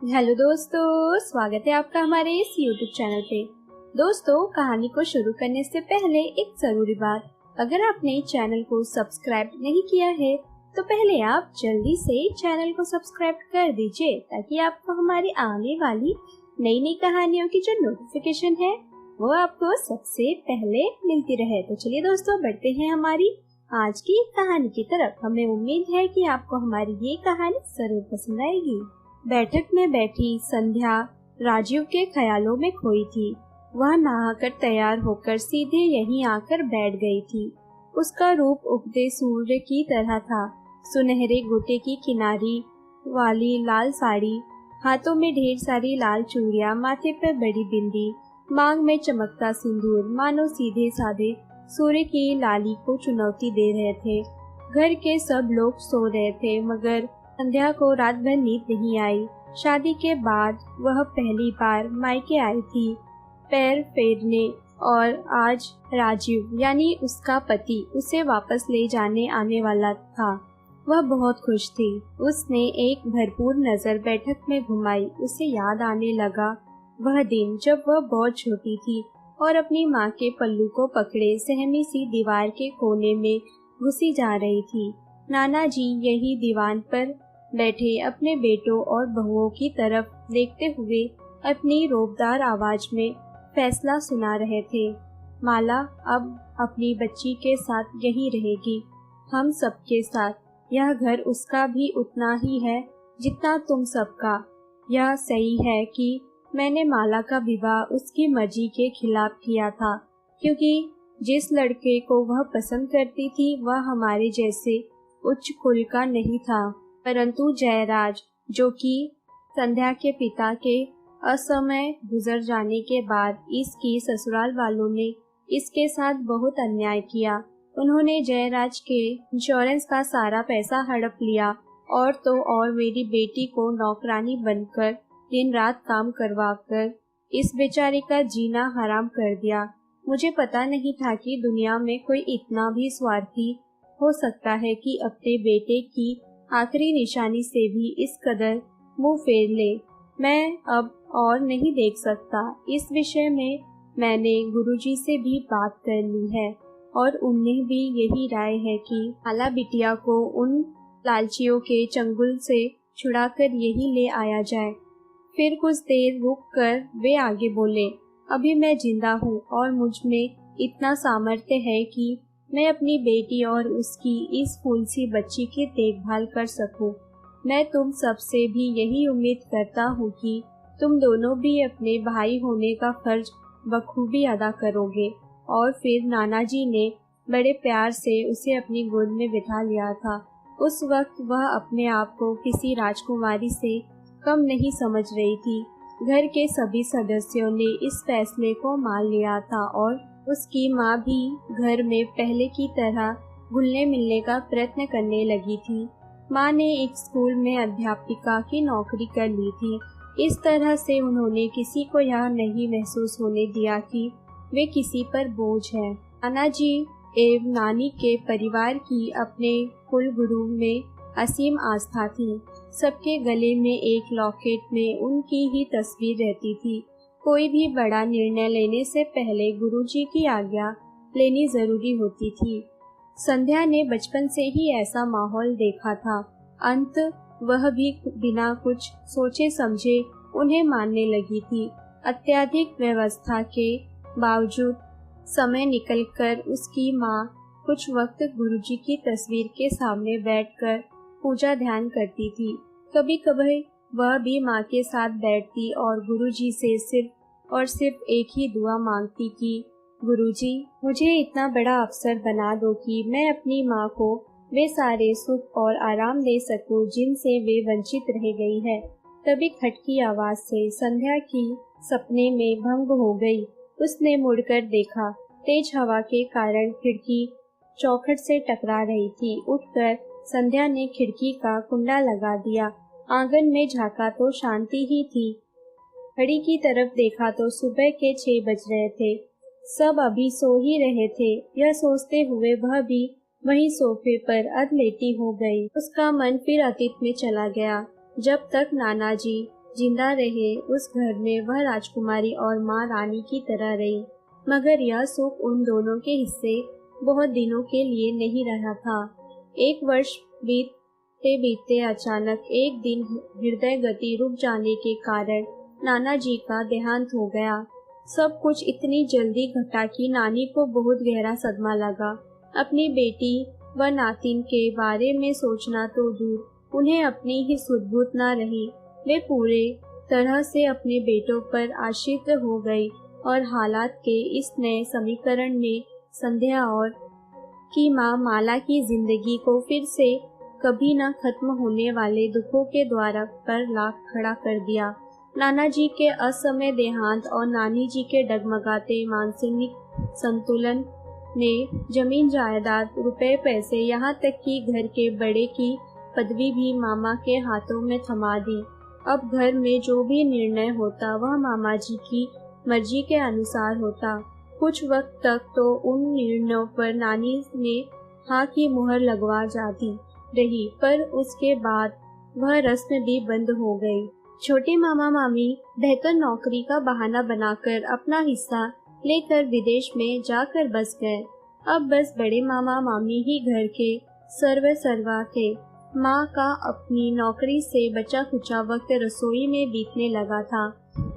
Hello दोस्तों, स्वागत है आपका हमारे इस YouTube चैनल पे। दोस्तों, कहानी को शुरू करने से पहले एक जरूरी बात, अगर आपने चैनल को सब्सक्राइब नहीं किया है तो पहले आप जल्दी से चैनल को सब्सक्राइब कर दीजिए ताकि आपको हमारी आने वाली नई नई कहानियों की जो नोटिफिकेशन है वो आपको सबसे पहले मिलती रहे। तो चलिए दोस्तों, बढ़ते हैं हमारी आज की कहानी की तरफ। हमें उम्मीद है कि आपको हमारी ये कहानी जरूर पसंद आएगी। बैठक में बैठी संध्या राजीव के ख्यालों में खोई थी। वह नहाकर तैयार होकर सीधे यहीं आकर बैठ गई थी। उसका रूप उगते सूर्य की तरह था। सुनहरे गोटे की किनारी वाली लाल साड़ी, हाथों में ढेर सारी लाल चूड़ियां, माथे पर बड़ी बिंदी, मांग में चमकता सिंदूर, मानो सीधे साधे सूर्य की लाली को चुनौती दे रहे थे। घर के सब लोग सो रहे थे मगर संध्या को रात भर नींद नहीं आई। शादी के बाद वह पहली बार मायके आई थी पैर फेरने, और आज राजीव यानी उसका पति उसे वापस ले जाने आने वाला था। वह बहुत खुश थी। उसने एक भरपूर नजर बैठक में घुमाई। उसे याद आने लगा वह दिन जब वह बहुत छोटी थी और अपनी माँ के पल्लू को पकड़े सहमी सी दीवार के कोने में घुसी जा रही थी। नाना जी यही दीवान पर बैठे अपने बेटों और बहुओं की तरफ देखते हुए अपनी रोबदार आवाज में फैसला सुना रहे थे। माला अब अपनी बच्ची के साथ यही रहेगी, हम सबके साथ। यह घर उसका भी उतना ही है जितना तुम सबका। यह सही है कि मैंने माला का विवाह उसकी मर्जी के खिलाफ किया था, क्योंकि जिस लड़के को वह पसंद करती थी वह हमारे जैसे उच्च कुल का नहीं था। परंतु जयराज, जो कि संध्या के पिता के असमय गुजर जाने के बाद इसकी ससुराल वालों ने इसके साथ बहुत अन्याय किया। उन्होंने जयराज के इंश्योरेंस का सारा पैसा हड़प लिया और तो और मेरी बेटी को नौकरानी बनकर दिन रात काम करवाकर इस बेचारे का जीना हराम कर दिया। मुझे पता नहीं था कि दुनिया में कोई इतना भी स्वार्थी हो सकता है कि अपने बेटे की आखिरी निशानी से भी इस कदर मुंह फेर ले। मैं अब और नहीं देख सकता। इस विषय में मैंने गुरुजी से भी बात कर ली है और उन्हें भी यही राय है कि माला बिटिया को उन लालचियों के चंगुल से छुड़ाकर यही ले आया जाए। फिर कुछ देर रुक कर वे आगे बोले, अभी मैं जिंदा हूँ और मुझ में इतना सामर्थ्य है कि मैं अपनी बेटी और उसकी इस फूल सी बच्ची की देखभाल कर सकूं। मैं तुम सबसे भी यही उम्मीद करता हूँ कि तुम दोनों भी अपने भाई होने का फर्ज बखूबी अदा करोगे। और फिर नाना जी ने बड़े प्यार से उसे अपनी गोद में बिठा लिया था। उस वक्त वह अपने आप को किसी राजकुमारी से कम नहीं समझ रही थी। घर के सभी सदस्यों ने इस फैसले को मान लिया था और उसकी माँ भी घर में पहले की तरह घुलने मिलने का प्रयत्न करने लगी थी। माँ ने एक स्कूल में अध्यापिका की नौकरी कर ली थी। इस तरह से उन्होंने किसी को यह नहीं महसूस होने दिया कि वे किसी पर बोझ हैं। नाना जी एवं नानी के परिवार की अपने कुल गुरु में असीम आस्था थी। सबके गले में एक लॉकेट में उनकी ही तस्वीर रहती थी। कोई भी बड़ा निर्णय लेने से पहले गुरुजी की आज्ञा लेनी जरूरी होती थी। संध्या ने बचपन से ही ऐसा माहौल देखा था। अंत वह भी बिना कुछ सोचे समझे उन्हें मानने लगी थी। अत्यधिक व्यवस्था के बावजूद समय निकलकर उसकी माँ कुछ वक्त गुरुजी की तस्वीर के सामने बैठकर पूजा ध्यान करती थी। कभी कभी वह भी माँ के साथ बैठती और गुरुजी से सिर्फ और सिर्फ एक ही दुआ मांगती कि गुरुजी, मुझे इतना बड़ा अफसर बना दो कि मैं अपनी माँ को वे सारे सुख और आराम दे सकूं जिनसे वे वंचित रह गई है। तभी खटकी आवाज से संध्या की सपने में भंग हो गई। उसने मुड़कर देखा। तेज हवा के कारण खिड़की चौखट से टकरा रही थी। उठकर संध्या ने खिड़की का कुंडा लगा दिया। आंगन में झांका तो शांति ही थी। घड़ी की तरफ देखा तो सुबह के 6 बज रहे थे। सब अभी सो ही रहे थे। यह सोचते हुए वह भी वहीं सोफे पर अधलेटी हो गई। उसका मन फिर अतीत में चला गया, जब तक नाना जी जिंदा रहे उस घर में वह राजकुमारी और माँ रानी की तरह रही। मगर यह सुख उन दोनों के हिस्से बहुत दिनों के लिए नहीं रहा था। एक वर्ष बीतते बीतते अचानक एक दिन हृदय गति रुक जाने के कारण नाना जी का देहांत हो गया। सब कुछ इतनी जल्दी घटा कि नानी को बहुत गहरा सदमा लगा। अपनी बेटी व नातिन के बारे में सोचना तो दूर, उन्हें अपनी ही सुध-बुध न रही। वे पूरे तरह से अपने बेटों पर आश्रित हो गई और हालात के इस नए समीकरण ने संध्या और की माँ माला की जिंदगी को फिर से कभी न खत्म होने वाले दुखों के द्वार पर ला खड़ा कर दिया। नाना जी के असमय देहांत और नानी जी के डगमगाते मानसिक संतुलन ने जमीन जायदाद, रुपए पैसे, यहाँ तक कि घर के बड़े की पदवी भी मामा के हाथों में थमा दी। अब घर में जो भी निर्णय होता वह मामा जी की मर्जी के अनुसार होता। कुछ वक्त तक तो उन निर्णयों पर नानी ने हाँ की मुहर लगवा जाती रही, पर उसके बाद वह रस्म भी बंद हो गई। छोटे मामा मामी बेहतर नौकरी का बहाना बनाकर अपना हिस्सा लेकर विदेश में जाकर बस गए। अब बस बड़े मामा मामी ही घर के सर्वा थे। माँ का अपनी नौकरी से बचा खुचा वक्त रसोई में बीतने लगा था।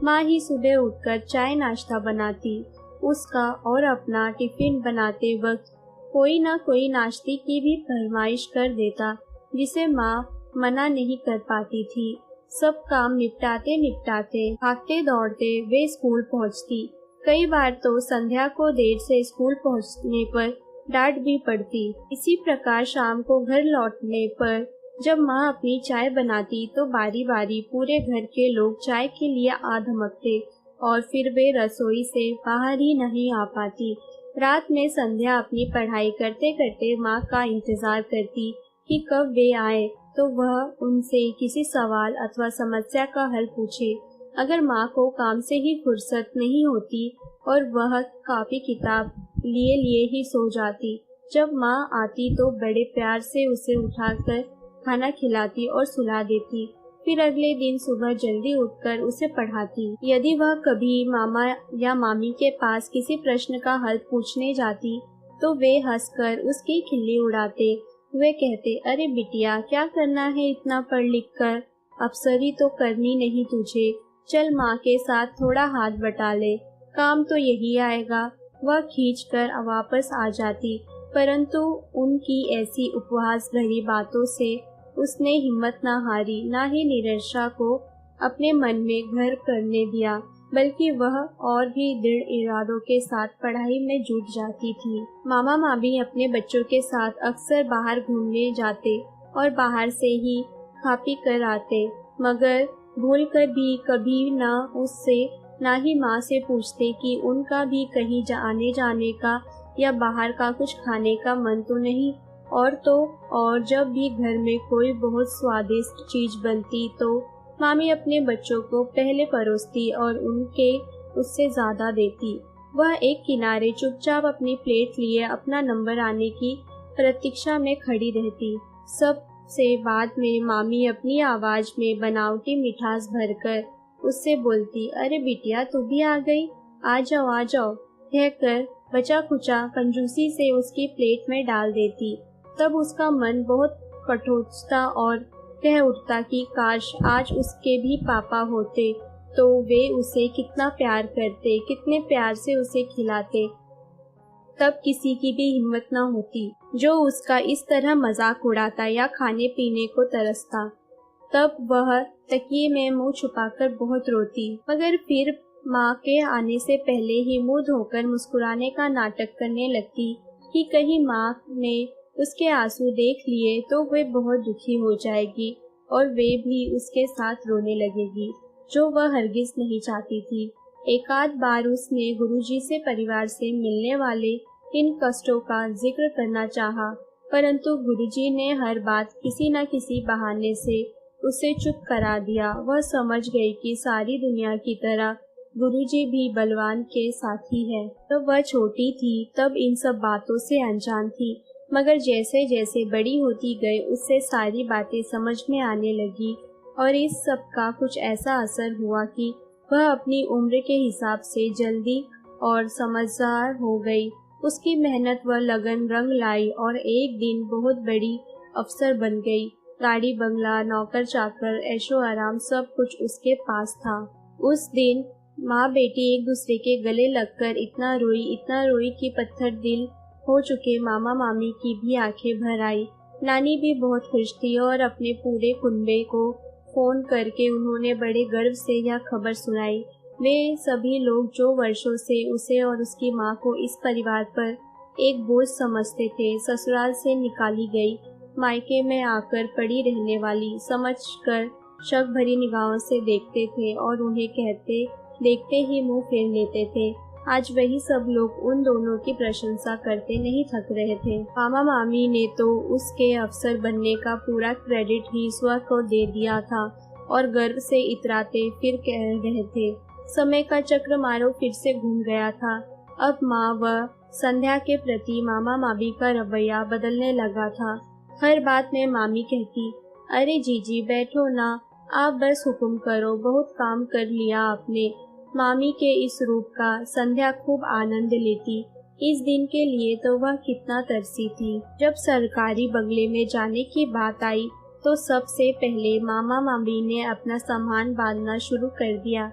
माँ ही सुबह उठकर चाय नाश्ता बनाती, उसका और अपना टिफिन बनाते वक्त कोई ना कोई नाश्ते की भी फरमाइश कर देता, जिसे माँ मना नहीं कर पाती थी। सब काम निपटाते भागते दौड़ते वे स्कूल पहुँचती। कई बार तो संध्या को देर से स्कूल पहुँचने पर डांट भी पड़ती। इसी प्रकार शाम को घर लौटने पर जब माँ अपनी चाय बनाती तो बारी बारी पूरे घर के लोग चाय के लिए आ धमकते और फिर वे रसोई से बाहर ही नहीं आ पाती। रात में संध्या अपनी पढ़ाई करते करते माँ का इंतजार करती कि कब वे आए तो वह उनसे किसी सवाल अथवा समस्या का हल पूछे। अगर माँ को काम से ही फुर्सत नहीं होती और वह कॉपी किताब लिए ही सो जाती। जब माँ आती तो बड़े प्यार से उसे उठाकर खाना खिलाती और सुला देती। फिर अगले दिन सुबह जल्दी उठकर उसे पढ़ाती। यदि वह कभी मामा या मामी के पास किसी प्रश्न का हल पूछने जाती तो वे हंसकर उसकी खिल्ली उड़ाते। वे कहते, अरे बिटिया, क्या करना है इतना पढ़ लिख कर, अफसरी तो करनी नहीं तुझे, चल माँ के साथ थोड़ा हाथ बटा ले, काम तो यही आएगा। वह खींचकर वापस आ जाती, परंतु उनकी ऐसी उपहास भरी बातों से उसने हिम्मत न हारी, न ही निराशा को अपने मन में घर करने दिया, बल्कि वह और भी दृढ़ इरादों के साथ पढ़ाई में जुट जाती थी। मामा मामी अपने बच्चों के साथ अक्सर बाहर घूमने जाते और बाहर से ही खा पी कर आते, मगर भूल कर भी कभी न उससे न ही माँ से पूछते कि उनका भी कहीं आने जाने का या बाहर का कुछ खाने का मन तो नहीं। और जब भी घर में कोई बहुत स्वादिष्ट चीज बनती तो मामी अपने बच्चों को पहले परोसती और उनके उससे ज्यादा देती। वह एक किनारे चुपचाप अपनी प्लेट लिए अपना नंबर आने की प्रतीक्षा में खड़ी रहती। सबसे बाद में मामी अपनी आवाज में बनावटी मिठास भरकर उससे बोलती, अरे बिटिया, तू भी आ गई, आ जाओ, कहकर बचा खुचा कंजूसी से उसकी प्लेट में डाल देती। तब उसका मन बहुत कठोरता और कह उठता कि काश आज उसके भी पापा होते तो वे उसे कितना प्यार करते, कितने प्यार से उसे खिलाते। तब किसी की भी हिम्मत न होती जो उसका इस तरह मजाक उड़ाता या खाने पीने को तरसता। तब वह तकिए में मुंह छुपाकर बहुत रोती, मगर फिर माँ के आने से पहले ही मुंह धोकर मुस्कुराने का नाटक करने लगती कि कहीं माँ ने उसके आंसू देख लिए तो वे बहुत दुखी हो जाएगी और वे भी उसके साथ रोने लगेगी, जो वह हरगिज नहीं चाहती थी। एकाध बार उसने गुरुजी से परिवार से मिलने वाले इन कष्टों का जिक्र करना चाहा, परंतु गुरुजी ने हर बात किसी न किसी बहाने से उसे चुप करा दिया। वह समझ गई कि सारी दुनिया की तरह गुरुजी भी बलवान के साथी है। तब वह छोटी थी, तब इन सब बातों से अनजान थी, मगर जैसे जैसे बड़ी होती गई उससे सारी बातें समझ में आने लगी और इस सब का कुछ ऐसा असर हुआ कि वह अपनी उम्र के हिसाब से जल्दी और समझदार हो गई। उसकी मेहनत व लगन रंग लाई और एक दिन बहुत बड़ी अफसर बन गई। गाड़ी बंगला, नौकर चाकर, ऐशो आराम सब कुछ उसके पास था। उस दिन माँ बेटी एक दूसरे के गले लगकर इतना रोई कि पत्थर दिल हो चुके मामा मामी की भी आंखें भर आई। नानी भी बहुत खुश थी और अपने पूरे कुनबे को फोन करके उन्होंने बड़े गर्व से यह खबर सुनाई। वे सभी लोग जो वर्षों से उसे और उसकी माँ को इस परिवार पर एक बोझ समझते थे, ससुराल से निकाली गई, मायके में आकर पड़ी रहने वाली समझकर शक भरी निगाहों से देखते थे और उन्हें कहते देखते ही मुंह फेर लेते थे। आज वही सब लोग उन दोनों की प्रशंसा करते नहीं थक रहे थे। मामा मामी ने तो उसके अफसर बनने का पूरा क्रेडिट ही ईश्वर को दे दिया था और गर्व से इतराते फिर कह रहे थे। समय का चक्र मारो फिर से घूम गया था। अब माँ व संध्या के प्रति मामा मामी का रवैया बदलने लगा था। हर बात में मामी कहती, अरे जीजी बैठो ना, आप बस हुक्म करो, बहुत काम कर लिया आपने। मामी के इस रूप का संध्या खूब आनंद लेती। इस दिन के लिए तो वह कितना तरसी थी। जब सरकारी बंगले में जाने की बात आई तो सबसे पहले मामा मामी ने अपना सामान बांधना शुरू कर दिया।